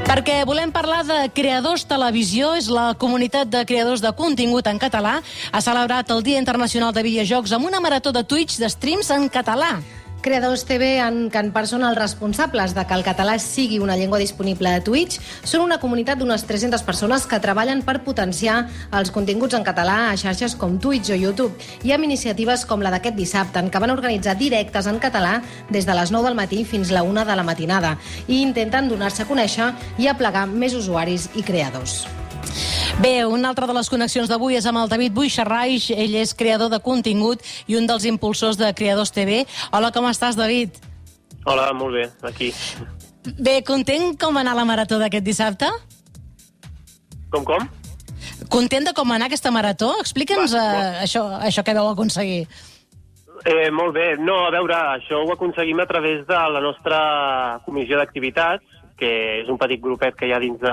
Perquè volem parlar de Creadors Televisió, és la comunitat de creadors de contingut en català. Ha celebrat el Dia Internacional de Videojocs amb una marató de Twitch de streams en català. Creadors TV, que en part són els responsables de que el català sigui una llengua disponible a Twitch, són una comunitat d'unes 300 persones que treballen per potenciar els continguts en català a xarxes com Twitch o YouTube. I amb iniciatives com la d'aquest dissabte, en què van organitzar directes en català des de les 9 del matí fins la 1 de la matinada i intenten donar-se a conèixer i aplegar més usuaris i creadors. Bé, una altra de les connexions d'avui és amb el David Buixarraix. Ell és creador de contingut i un dels impulsors de Creadors TV. Hola, com estàs, David? Hola, molt bé, aquí. Bé, content com va anar la marató d'aquest dissabte? Com? Content de com va anar aquesta marató? Explica'ns això que vau aconseguir. Molt bé. No, a veure, això ho aconseguim a través de la nostra comissió d'activitats, que és un petit grupet que hi ha dins de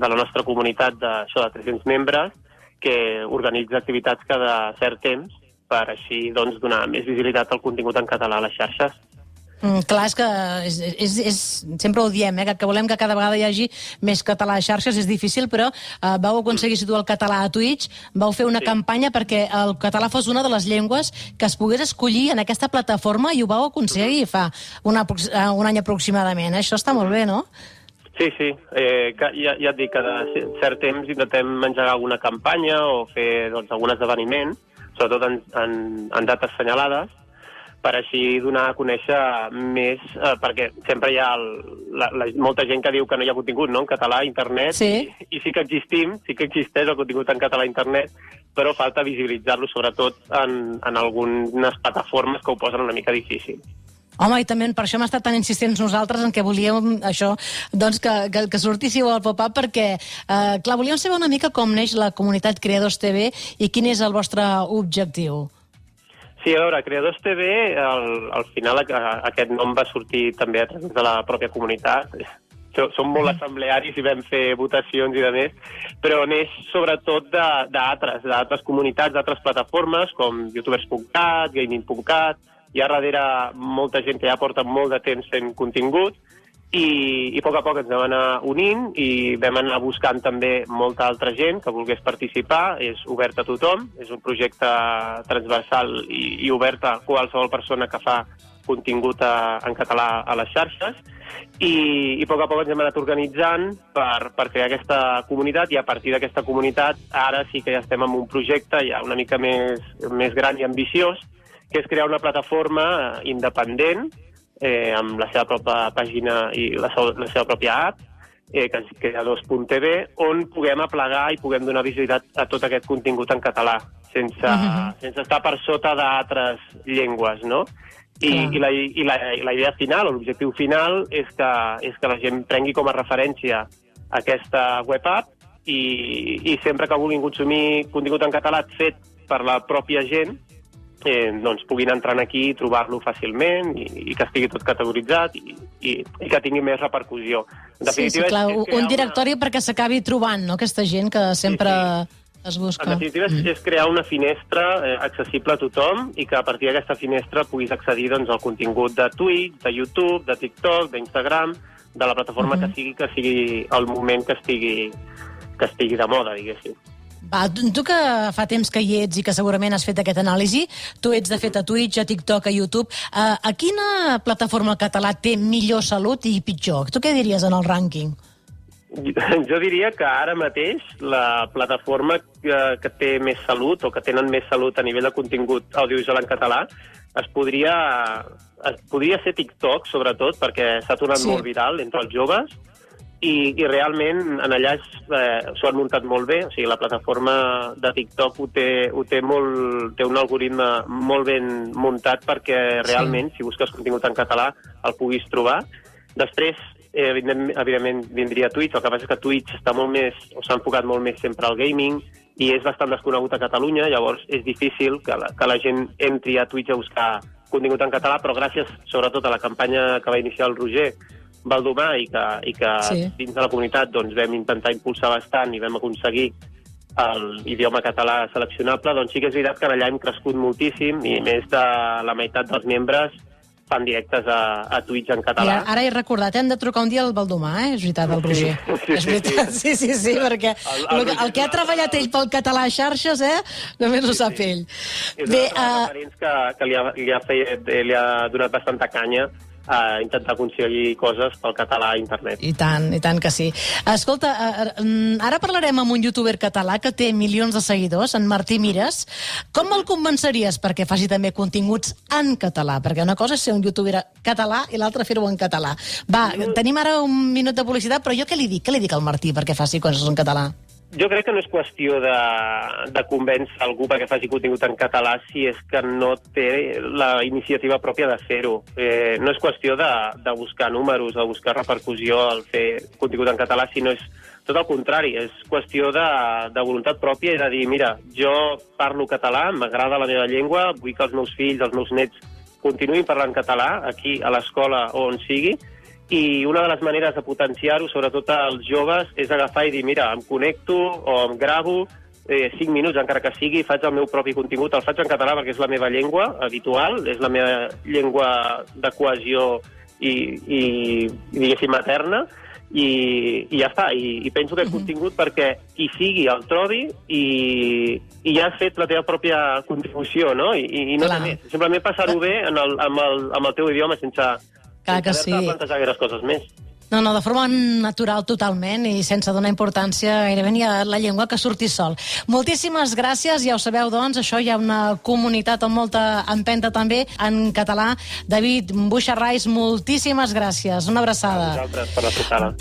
la nostra comunitat de 300 membres, que organitza activitats cada cert temps per així donar més visibilitat al contingut en català a les xarxes. Clar, és que sempre ho diem, que volem que cada vegada hi hagi més català a xarxes, és difícil, però vau aconseguir situar el català a Twitch, vau fer una campanya perquè el català fos una de les llengües que es pogués escollir en aquesta plataforma i ho vau aconseguir fa un any aproximadament. Això està molt bé, no? Sí. Ja et dic, cada cert temps intentem engegar alguna campanya o fer algun esdeveniment, sobretot en dates assenyalades, per així donar a conèixer més, perquè sempre hi ha molta gent que diu que no hi ha contingut en català a internet, i sí que existim, sí que existeix el contingut en català a internet, però falta visibilitzar-lo sobretot en algunes plataformes que ho posen una mica difícil. Home, i també per això hem estat tan insistents nosaltres en que volíem això, doncs que sortíssiu al pop-up, perquè, clar, volíem saber una mica com neix la comunitat Creadors TV i quin és el vostre objectiu. Sí, a veure, Creadors TV, al final aquest nom va sortir també a través de la pròpia comunitat. Som molt assemblearis i vam fer votacions i de més, però neix sobretot d'altres comunitats, d'altres plataformes, com youtubers.cat, gaming.cat. Hi ha darrere molta gent que ja porta molt de temps fent contingut i a poc ens vam anar unint i vam anar buscant també molta altra gent que volgués participar. És obert a tothom, és un projecte transversal i obert a qualsevol persona que fa contingut en català a les xarxes i a poc ens hem anat organitzant per crear aquesta comunitat i a partir d'aquesta comunitat ara sí que ja estem en un projecte ja una mica més gran i ambiciós, que és crear una plataforma independent amb la seva pròpia pàgina i la seva pròpia app, que és Creadors.tv, on puguem aplegar i puguem donar visibilitat a tot aquest contingut en català, sense estar per sota d'altres llengües, no? I la idea final, l'objectiu final, és que la gent prengui com a referència aquesta web app i sempre que vulguin consumir contingut en català fet per la pròpia gent, doncs puguin entrar aquí i trobar-lo fàcilment i que estigui tot categoritzat i que tingui més repercussió. Sí, clar, un directori perquè s'acabi trobant, no?, aquesta gent que sempre es busca. En definitiva és crear una finestra accessible a tothom i que a partir d'aquesta finestra puguis accedir al contingut de Twitch, de YouTube, de TikTok, d'Instagram, de la plataforma que sigui el moment que estigui de moda, diguéssim. Tu que fa temps que hi ets i que segurament has fet aquest anàlisi, tu ets de fet a Twitch, a TikTok, a YouTube, a quina plataforma català té millor salut i pitjor? Tu què diries en el rànquing? Jo diria que ara mateix la plataforma que té més salut o que tenen més salut a nivell de contingut audiovisual en català podria ser TikTok, sobretot, perquè s'ha tornat molt viral entre els joves i realment en allà s'ho han muntat molt bé. O sigui, la plataforma de TikTok té un algoritme molt ben muntat perquè realment, si busques contingut en català, el puguis trobar. Després, evidentment, vindria Twitch. El que passa és que Twitch s'ha enfocat molt més sempre al gaming i és bastant desconegut a Catalunya, llavors és difícil que la gent entri a Twitch a buscar contingut en català, però gràcies sobretot a la campanya que va iniciar el Roger Baldomà i que dins de la comunitat vam intentar impulsar bastant i vam aconseguir l'idioma català seleccionable, doncs sí que és veritat que allà hem crescut moltíssim i més de la meitat dels membres fan directes a Twitch en català. Ara he recordat, hem de trucar un dia al Baldomà, és veritat, el Roger. És veritat, sí, perquè el que ha treballat ell pel català a xarxes, només ho sap ell. És una referents que li ha donat bastanta canya a intentar aconseguir coses pel català a internet. I tant que sí. Escolta, ara parlarem amb un youtuber català que té milions de seguidors, en Martí Mires. Com el convenceries perquè faci també continguts en català? Perquè una cosa és ser un youtuber català i l'altra fer-ho en català. Va, tenim ara un minut de publicitat, però jo què li dic? Què li dic al Martí perquè faci coses en català? Jo crec que no és qüestió de convèncer algú perquè faci contingut en català si és que no té la iniciativa pròpia de fer-ho. No és qüestió de buscar números, de buscar repercussió al fer contingut en català, sinó és tot el contrari. És qüestió de voluntat pròpia i de dir, mira, jo parlo català, m'agrada la meva llengua, vull que els meus fills, els meus nets continuïn parlant català aquí a l'escola o on sigui, i una de les maneres de potenciar-ho, sobretot als joves, és agafar i dir, mira, em connecto o em gravo 5 minuts, encara que sigui, faig el meu propi contingut, el faig en català perquè és la meva llengua habitual, és la meva llengua de cohesió i diguéssim, materna, i ja està. I penso que és contingut perquè qui sigui el trobi i ja has fet la teva pròpia contribució, no? I no té més. Simplement passar-ho bé amb el teu idioma sense plantejar gaires coses més. No, de forma natural totalment i sense donar importància gairebé ni a la llengua que surti sol. Moltíssimes gràcies, ja ho sabeu, doncs, això hi ha una comunitat amb molta empenta també en català. David Buxarrais, moltíssimes gràcies. Una abraçada. A vosaltres per la trucada.